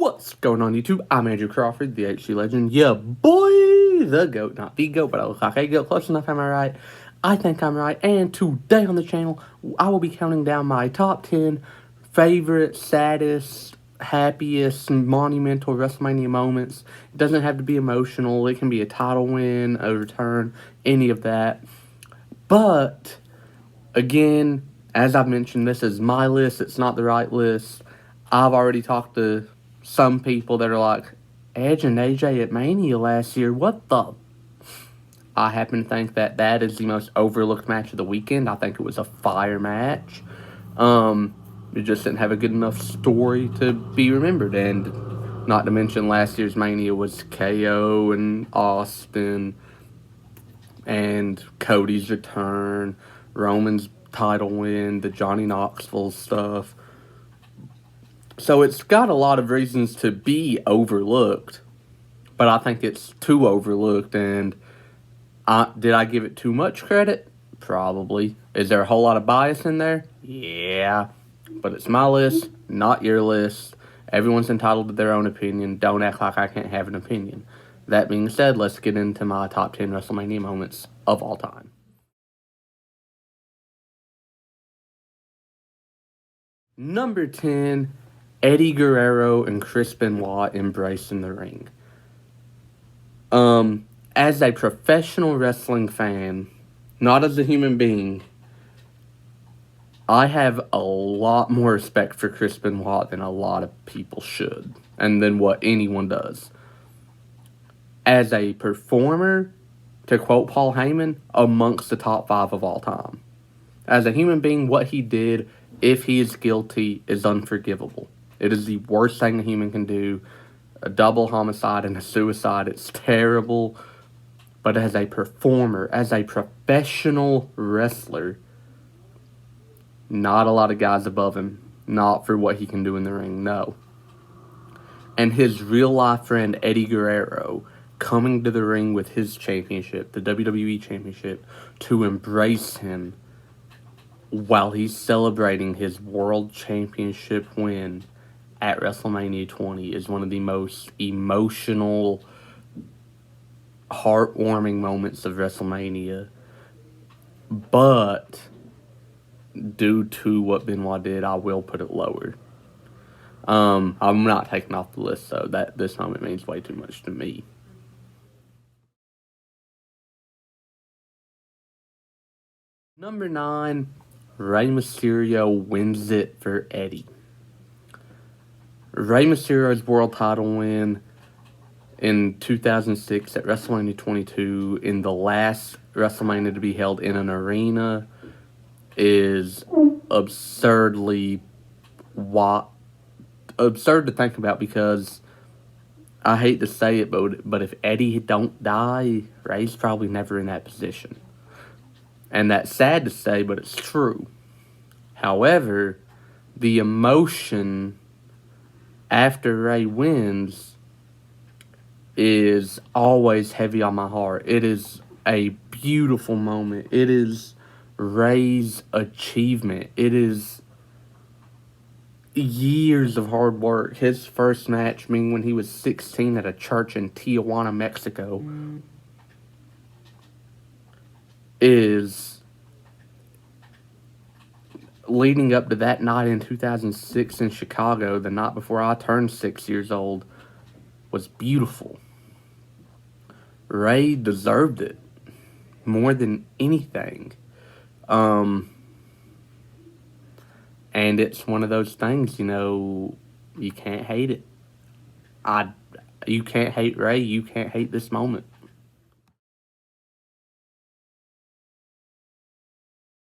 What's going on, YouTube? I'm Andrew Crawford, the HC Legend. Yeah, boy, the GOAT. Not the GOAT, but I look like a GOAT. Close enough, am I right? I think I'm right. And today on the channel, I will be counting down my top 10 favorite, saddest, happiest, monumental WrestleMania moments. It doesn't have to be emotional. It can be a title win, a return, any of that. But, again, as I've mentioned, this is my list. It's not the right list. I've already talked to some people that are like, Edge and AJ at Mania last year, what the? I happen to think that that is the most overlooked match of the weekend. I think it was a fire match. It just didn't have a good enough story to be remembered. And not to mention last year's Mania was KO and Austin and Cody's return, Roman's title win, the Johnny Knoxville stuff. So it's got a lot of reasons to be overlooked, but I think it's too overlooked. And did I give it too much credit? Probably. Is there a whole lot of bias in there? Yeah. But it's my list, not your list. Everyone's entitled to their own opinion. Don't act like I can't have an opinion. That being said, let's get into my top 10 WrestleMania moments of all time. Number 10, Eddie Guerrero and Chris Benoit embrace in the ring. As a professional wrestling fan, not as a human being, I have a lot more respect for Chris Benoit than a lot of people should, and than what anyone does. As a performer, to quote Paul Heyman, amongst the top 5 of all time. As a human being, what he did, if he is guilty, is unforgivable. It is the worst thing a human can do. A double homicide and a suicide. It's terrible. But as a performer, as a professional wrestler, not a lot of guys above him. Not for what he can do in the ring, no. And his real-life friend, Eddie Guerrero, coming to the ring with his championship, the WWE Championship, to embrace him while he's celebrating his World Championship win at WrestleMania 20 is one of the most emotional, heartwarming moments of WrestleMania. But due to what Benoit did, I will put it lower. I'm not taking off the list, so that this moment means way too much to me. Number 9, Rey Mysterio wins it for Eddie. Rey Mysterio's world title win in 2006 at WrestleMania 22 in the last WrestleMania to be held in an arena is absurd to think about, because I hate to say it, but if Eddie don't die, Rey's probably never in that position. And that's sad to say, but it's true. However, the emotion after Rey wins is always heavy on my heart. It is a beautiful moment. It is Rey's achievement. It is years of hard work. His first match being when he was 16 at a church in Tijuana, Mexico, is leading up to that night in 2006 in Chicago, the night before I turned 6 years old, was beautiful. Rey deserved it more than anything. And it's one of those things, you can't hate it. You can't hate Rey, you can't hate this moment.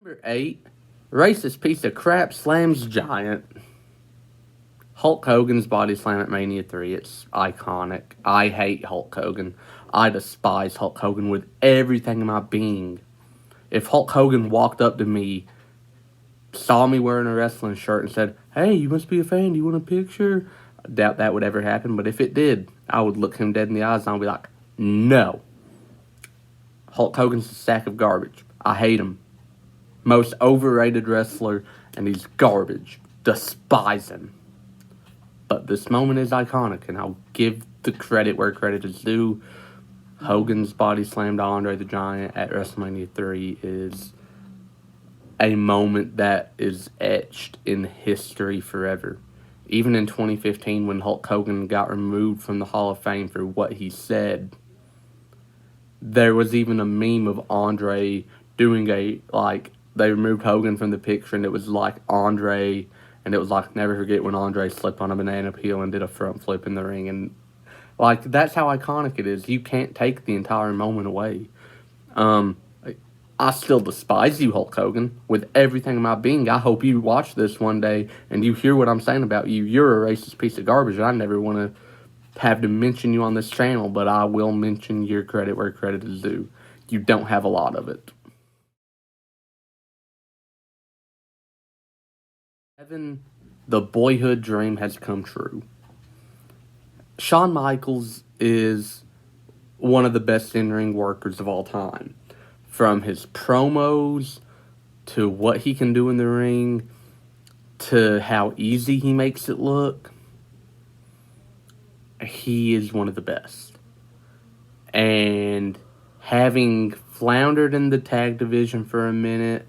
Number 8, racist piece of crap slams giant. Hulk Hogan's body slam at Mania 3. It's iconic. I hate Hulk Hogan. I despise Hulk Hogan with everything in my being. If Hulk Hogan walked up to me, saw me wearing a wrestling shirt, and said, "Hey, you must be a fan, do you want a picture?" I doubt that would ever happen, but if it did, I would look him dead in the eyes and I'd be like, no. Hulk Hogan's a sack of garbage. I hate him. Most overrated wrestler, and he's garbage. Despise him. But this moment is iconic, and I'll give the credit where credit is due. Hogan's body slam to Andre the Giant at WrestleMania 3 is a moment that is etched in history forever. Even in 2015, when Hulk Hogan got removed from the Hall of Fame for what he said, there was even a meme of Andre doing they removed Hogan from the picture, and it was like Andre, and it was like, never forget when Andre slipped on a banana peel and did a front flip in the ring, and like, that's how iconic it is. You can't take the entire moment away. I still despise you, Hulk Hogan, with everything in my being. I hope you watch this one day and you hear what I'm saying about you. You're a racist piece of garbage, and I never want to have to mention you on this channel, but I will mention your credit where credit is due. You don't have a lot of it. 7. The boyhood dream has come true. Shawn Michaels is one of the best in-ring workers of all time. From his promos, to what he can do in the ring, to how easy he makes it look, he is one of the best. And having floundered in the tag division for a minute,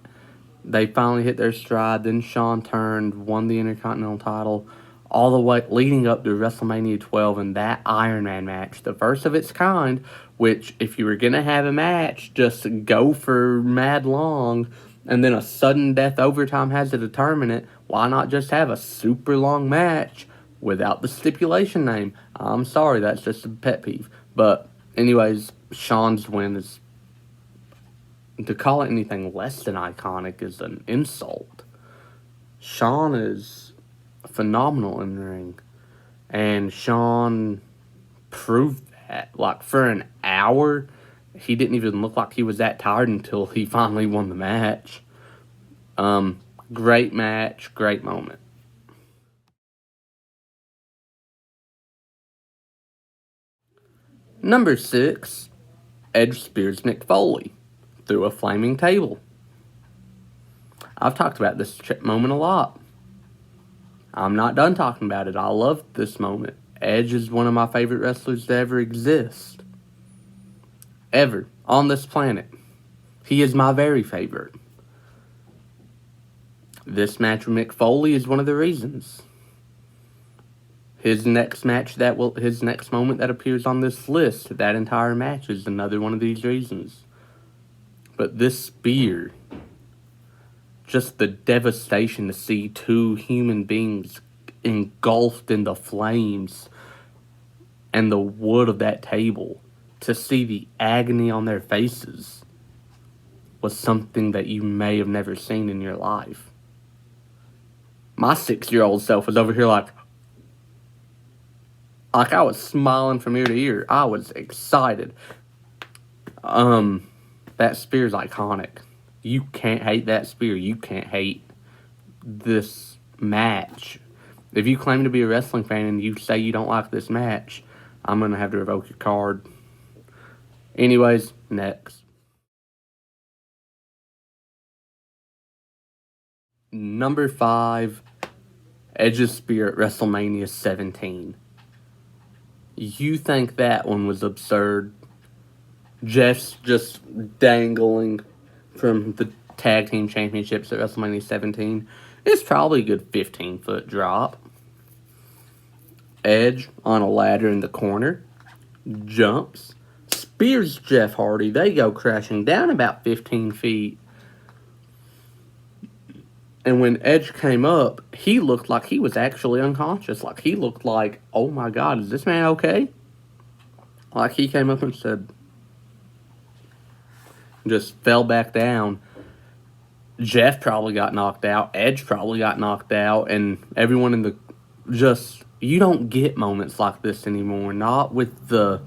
they finally hit their stride. Then Shawn turned, won the Intercontinental title, all the way leading up to WrestleMania 12 and that Iron Man match, the first of its kind, which, if you were going to have a match, just go for mad long, and then a sudden death overtime has to determine it. Why not just have a super long match without the stipulation name? I'm sorry, that's just a pet peeve. But anyways, Shawn's win is... to call it anything less than iconic is an insult. Shawn is phenomenal in the ring, and Shawn proved that. Like, for an hour, he didn't even look like he was that tired until he finally won the match. Great match, great moment. Number 6, Edge spears Mick Foley through a flaming table. I've talked about this moment a lot. I'm not done talking about it. I love this moment. Edge is one of my favorite wrestlers to ever exist. Ever. On this planet. He is my very favorite. This match with Mick Foley is one of the reasons. His next moment that appears on this list, that entire match, is another one of these reasons. But this spear, just the devastation to see two human beings engulfed in the flames and the wood of that table, to see the agony on their faces, was something that you may have never seen in your life. My 6-year-old self was over here like I was smiling from ear to ear. I was excited. That spear's iconic. You can't hate that spear. You can't hate this match. If you claim to be a wrestling fan and you say you don't like this match, I'm going to have to revoke your card. Anyways, next. Number 5, Edge's spear at WrestleMania 17. You think that one was absurd? Jeff's just dangling from the tag team championships at WrestleMania 17. It's probably a good 15-foot drop. Edge on a ladder in the corner, jumps, spears Jeff Hardy. They go crashing down about 15 feet. And when Edge came up, he looked like he was actually unconscious. Like, he looked like, oh my God, is this man okay? Like, he came up and said, just fell back down. Jeff probably got knocked out. Edge probably got knocked out. And everyone in the... you don't get moments like this anymore. Not with the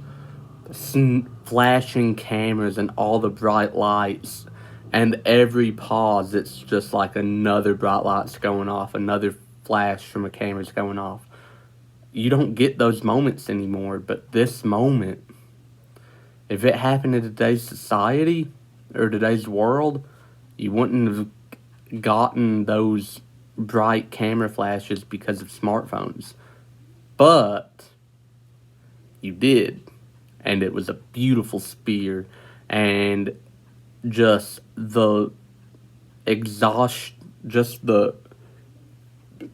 flashing cameras and all the bright lights. And every pause, it's just like another bright light's going off. Another flash from a camera's going off. You don't get those moments anymore. But this moment, if it happened in today's society or today's world, you wouldn't have gotten those bright camera flashes because of smartphones. But you did. And it was a beautiful spear. And just the exhaust, just the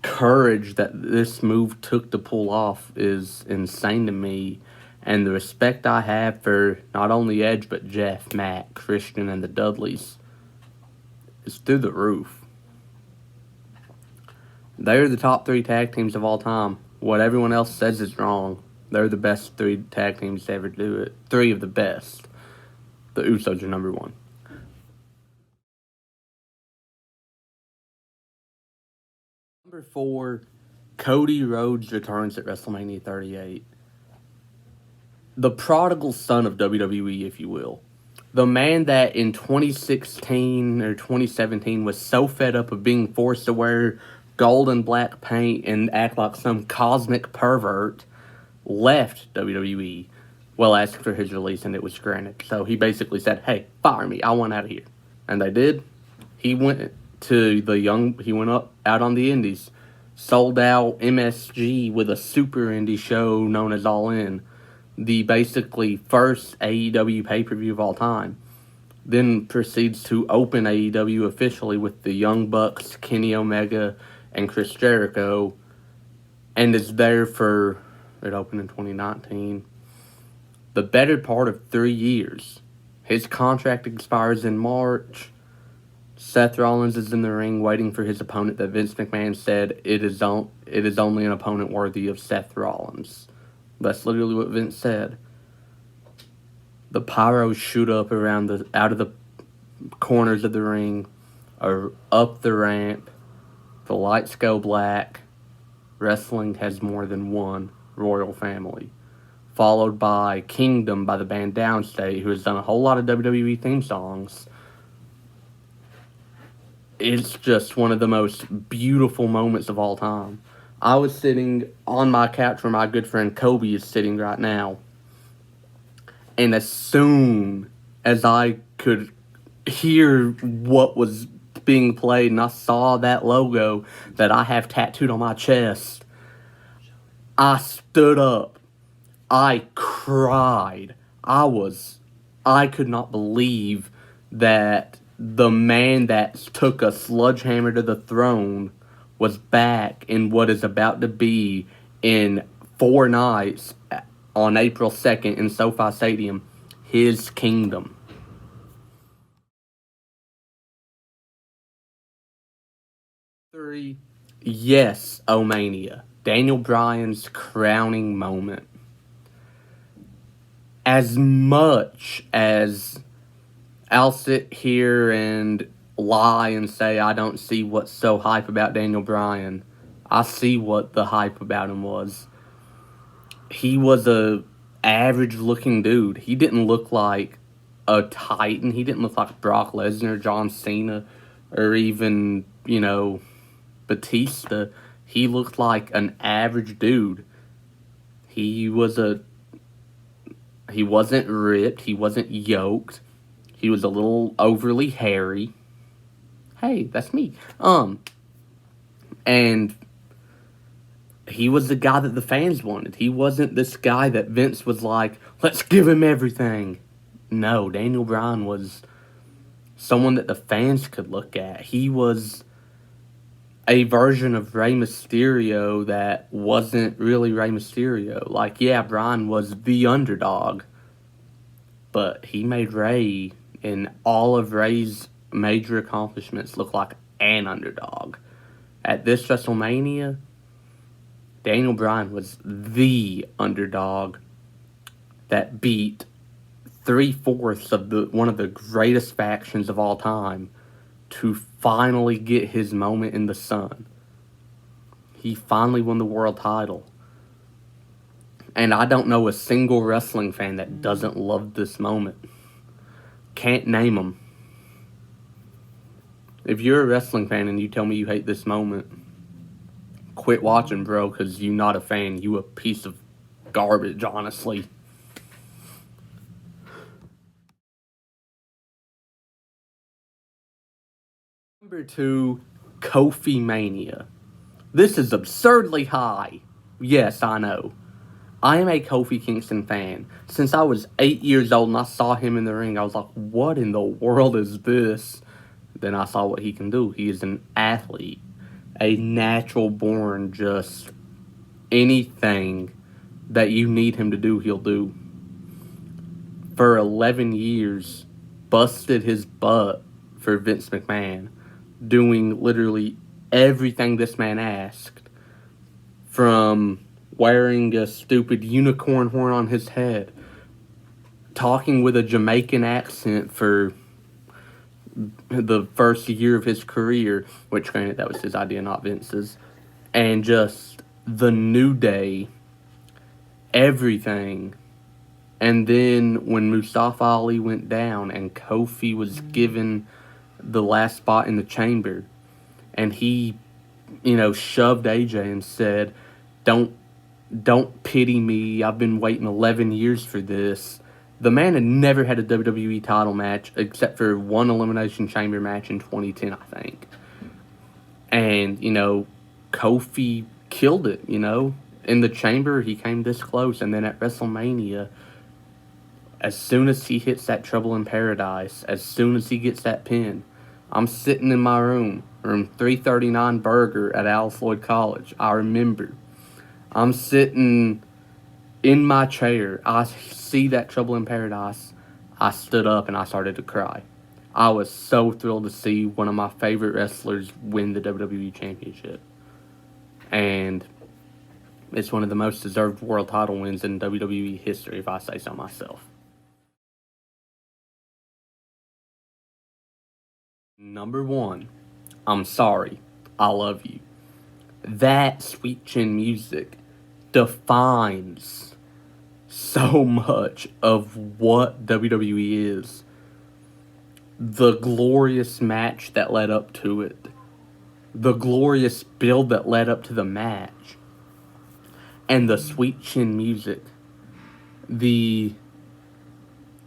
courage that this move took to pull off is insane to me. And the respect I have for not only Edge, but Jeff, Matt, Christian, and the Dudleys is through the roof. They're the top 3 tag teams of all time. What everyone else says is wrong. They're the best 3 tag teams to ever do it. 3 of the best. The Usos are number 1. Number 4, Cody Rhodes returns at WrestleMania 38. The prodigal son of WWE, if you will. The man that in 2016 or 2017 was so fed up of being forced to wear gold and black paint and act like some cosmic pervert left WWE. Well, asked for his release, and it was granted. So he basically said, hey, fire me. I want out of here. And they did. He went he went up out on the indies. Sold out MSG with a super indie show known as All In. The basically first AEW pay-per-view of all time. Then proceeds to open AEW officially with the Young Bucks, Kenny Omega, and Chris Jericho. And is there for, it opened in 2019, the better part of 3 years. His contract expires in March. Seth Rollins is in the ring waiting for his opponent that Vince McMahon said it is only an opponent worthy of Seth Rollins. That's literally what Vince said. The pyros shoot up out of the corners of the ring, or up the ramp. The lights go black. Wrestling has more than one royal family. Followed by Kingdom by the band Downstate, who has done a whole lot of WWE theme songs. It's just one of the most beautiful moments of all time. I was sitting on my couch where my good friend Kobe is sitting right now. And as soon as I could hear what was being played and I saw that logo that I have tattooed on my chest, I stood up. I cried. I could not believe that the man that took a sledgehammer to the throne was back in what is about to be in 4 nights on April 2nd in SoFi Stadium, his kingdom. Three, yes, Omania. Daniel Bryan's crowning moment. As much as I'll sit here and lie and say I don't see what's so hype about Daniel Bryan, I see what the hype about him was. He was a average looking dude. He didn't look like a Titan. He didn't look like Brock Lesnar, John Cena, or even, Batista. He looked like an average dude. He wasn't ripped. He wasn't yoked. He was a little overly hairy. Hey, that's me. And he was the guy that the fans wanted. He wasn't this guy that Vince was like, let's give him everything. No, Daniel Bryan was someone that the fans could look at. He was a version of Rey Mysterio that wasn't really Rey Mysterio. Like, yeah, Bryan was the underdog, but he made Rey and all of Rey's major accomplishments look like an underdog. At this WrestleMania, Daniel Bryan was the underdog that beat 3/4 of one of the greatest factions of all time to finally get his moment in the sun. He finally won the world title. And I don't know a single wrestling fan that doesn't love this moment. Can't name them. If you're a wrestling fan and you tell me you hate this moment, quit watching, bro, because you're not a fan. You a piece of garbage, honestly. Number 2, Kofi Mania. This is absurdly high. Yes, I know. I am a Kofi Kingston fan. Since I was 8 years old and I saw him in the ring, I was like, what in the world is this? Then I saw what he can do. He is an athlete, a natural born, just anything that you need him to do, he'll do. For 11 years, busted his butt for Vince McMahon, doing literally everything this man asked. From wearing a stupid unicorn horn on his head, talking with a Jamaican accent for the first year of his career, which granted that was his idea, not Vince's, and just the New Day, everything. And then when Mustafa Ali went down and Kofi was given the last spot in the chamber, and he, shoved AJ and said, don't pity me, I've been waiting 11 years for this. The man had never had a WWE title match except for one Elimination Chamber match in 2010, I think. And, Kofi killed it, In the chamber, he came this close, and then at WrestleMania, as soon as he hits that Trouble in Paradise, as soon as he gets that pin, I'm sitting in my room 339 Burger at Al Floyd College. I remember. I'm sitting in my chair. I see that Trouble in Paradise. I stood up and I started to cry. I was so thrilled to see one of my favorite wrestlers win the WWE Championship. And it's one of the most deserved world title wins in WWE history, if I say so myself. Number 1, I'm Sorry, I Love You. That Sweet Chin music defines so much of what WWE is. The glorious match that led up to it. The glorious build that led up to the match. And the Sweet Chin music. The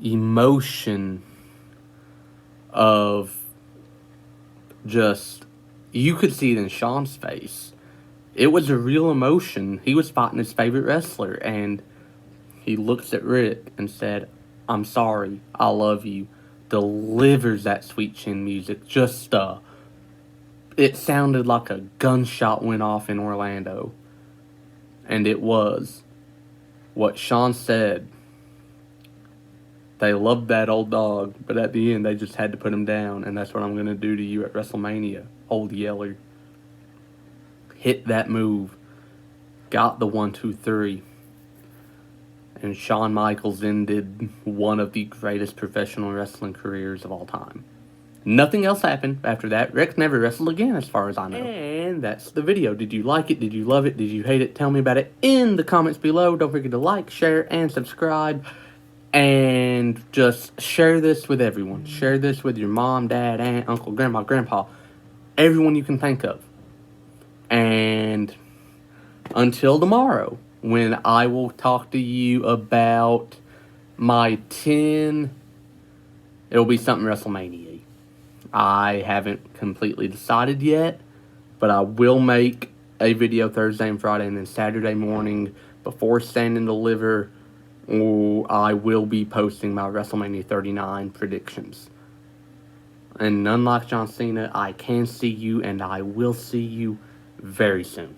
emotion of just, you could see it in Shawn's face. It was a real emotion. He was fighting his favorite wrestler, and he looks at Rick and said, I'm sorry, I love you. Delivers that Sweet Chin music. Just, it sounded like a gunshot went off in Orlando. And it was. What Shawn said, they loved that old dog, but at the end they just had to put him down, and that's what I'm going to do to you at WrestleMania, Old Yeller. Hit that move, got the 1, 2, 3, and Shawn Michaels ended one of the greatest professional wrestling careers of all time. Nothing else happened after that. Rick never wrestled again, as far as I know. And that's the video. Did you like it? Did you love it? Did you hate it? Tell me about it in the comments below. Don't forget to like, share, and subscribe. And just share this with everyone. Share this with your mom, dad, aunt, uncle, grandma, grandpa. Everyone you can think of. And until tomorrow, when I will talk to you about my 10... It'll be something WrestleMania. I haven't completely decided yet. But I will make a video Thursday and Friday. And then Saturday morning, before Stand and Deliver, I will be posting my WrestleMania 39 predictions. And unlike John Cena, I can see you and I will see you very soon.